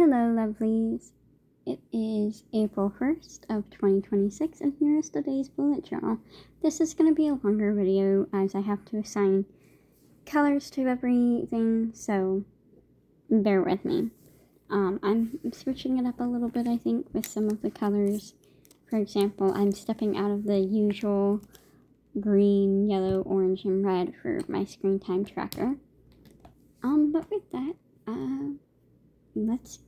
Hello, lovelies. It is April 1st of 2026, and here is today's bullet journal. This is going to be a longer video as I have to assign colors to everything, so bear with me. I'm switching it up a little bit, I think, with some of the colors. For example, I'm stepping out of the usual green, yellow, orange, and red for my screen time tracker. But with that, let's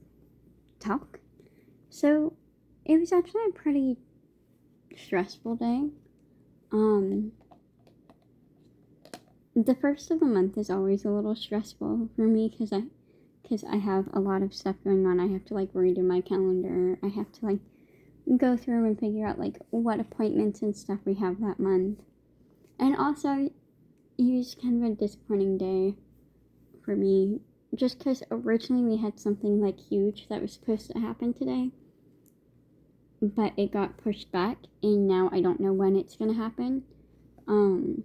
talk. So, it was actually a pretty stressful day. The first of the month is always a little stressful for me because I have a lot of stuff going on. I have to redo my calendar. I have to go through and figure out what appointments and stuff we have that month. And also, it was kind of a disappointing day for me, just because originally we had something huge that was supposed to happen today, but it got pushed back, and now I don't know when it's gonna happen. And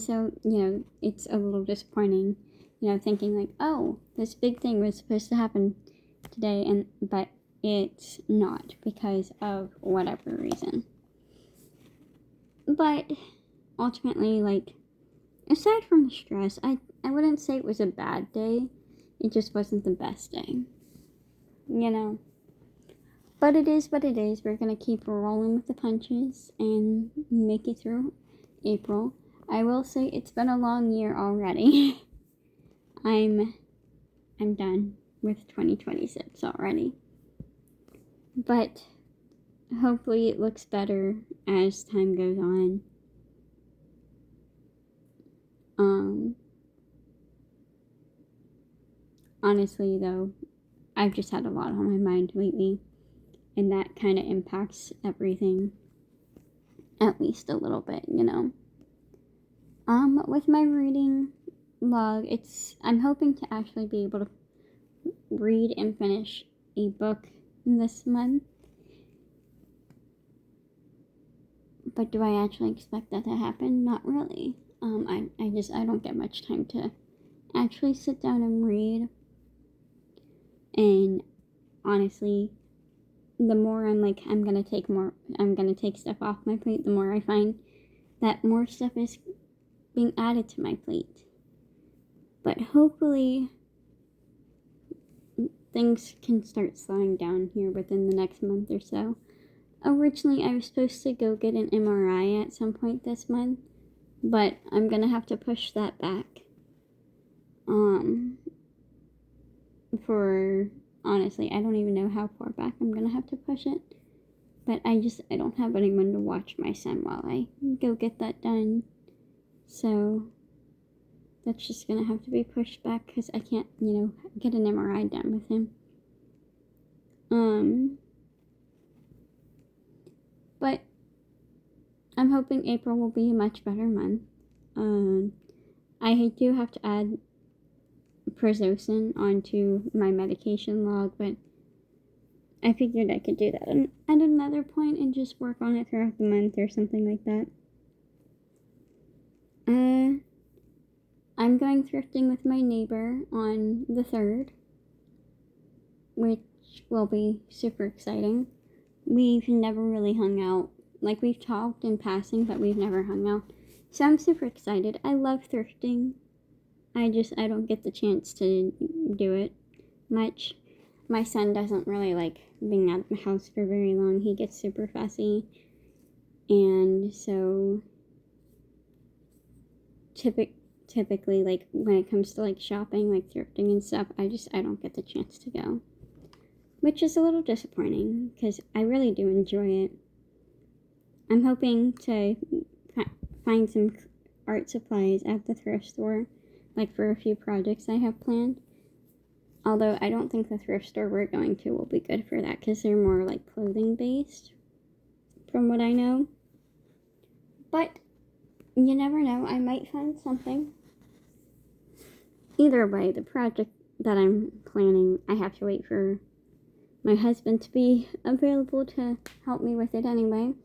so, it's a little disappointing, thinking oh, this big thing was supposed to happen today, but it's not because of whatever reason. But ultimately, aside from the stress, I wouldn't say it was a bad day. It just wasn't the best day. But it is what it is. We're going to keep rolling with the punches and make it through April. I will say it's been a long year already. I'm done with 2026 already. But hopefully it looks better as time goes on. Honestly, though, I've just had a lot on my mind lately, and that kind of impacts everything, at least a little bit, With my reading log, I'm hoping to actually be able to read and finish a book this month. But do I actually expect that to happen? Not really. I don't get much time to actually sit down and read. And honestly, the more I'm gonna take stuff off my plate, the more I find that more stuff is being added to my plate. But hopefully things can start slowing down here within the next month or so. Originally, I was supposed to go get an MRI at some point this month, but I'm gonna have to push that back. For honestly, I don't even know how far back I'm gonna have to push it. But I don't have anyone to watch my son while I go get that done. So that's just gonna have to be pushed back because I can't, get an MRI done with him. But I'm hoping April will be a much better month. I do have to add Prazosin onto my medication log, but I figured I could do that at another point and just work on it throughout the month or something like that. I'm going thrifting with my neighbor on the 3rd, which will be super exciting. We've never really hung out. We've talked in passing, but we've never hung out. So I'm super excited. I love thrifting. I don't get the chance to do it much. My son doesn't really like being out of the house for very long. He gets super fussy. And so typically when it comes to shopping, thrifting and stuff, I don't get the chance to go. Which is a little disappointing because I really do enjoy it. I'm hoping to find some art supplies at the thrift store, for a few projects I have planned. Although I don't think the thrift store we're going to will be good for that because they're more clothing based, from what I know. But you never know, I might find something. Either way, the project that I'm planning, I have to wait for my husband to be available to help me with it anyway.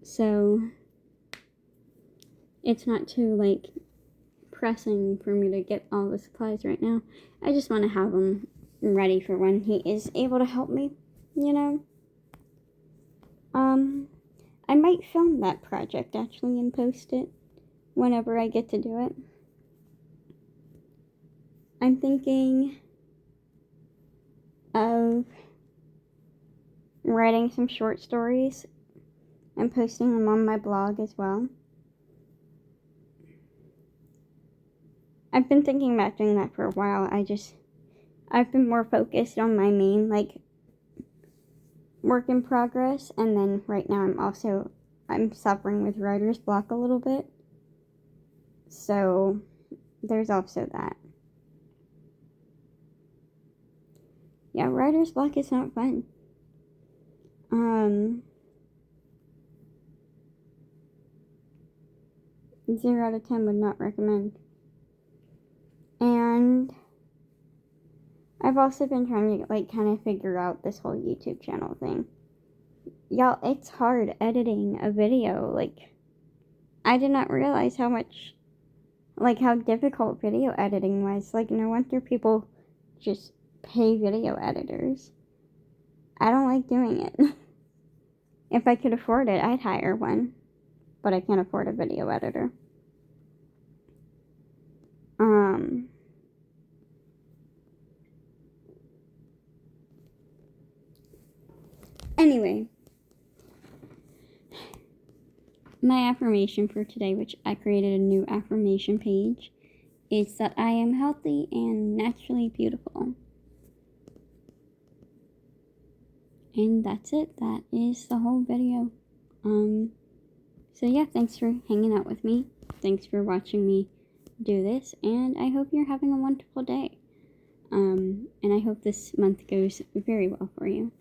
So it's not too pressing for me to get all the supplies right now. I just want to have them ready for when he is able to help me, you know? I might film that project actually and post it whenever I get to do it. I'm thinking of writing some short stories and posting them on my blog as well. I've been thinking about doing that for a while. I've been more focused on my main, like, work in progress, and then right now I'm suffering with writer's block a little bit. So, there's also that. Yeah, writer's block is not fun. 0 out of 10 would not recommend. And I've also been trying to, like, kind of figure out this whole YouTube channel thing. Y'all, it's hard editing a video. Like, I did not realize how difficult video editing was. Like, no wonder people just pay video editors. I don't like doing it. If I could afford it, I'd hire one. But I can't afford a video editor. Anyway, my affirmation for today, which I created a new affirmation page, is that I am healthy and naturally beautiful. And that's it. That is the whole video. So yeah, thanks for hanging out with me. Thanks for watching me do this, and I hope you're having a wonderful day. And I hope this month goes very well for you.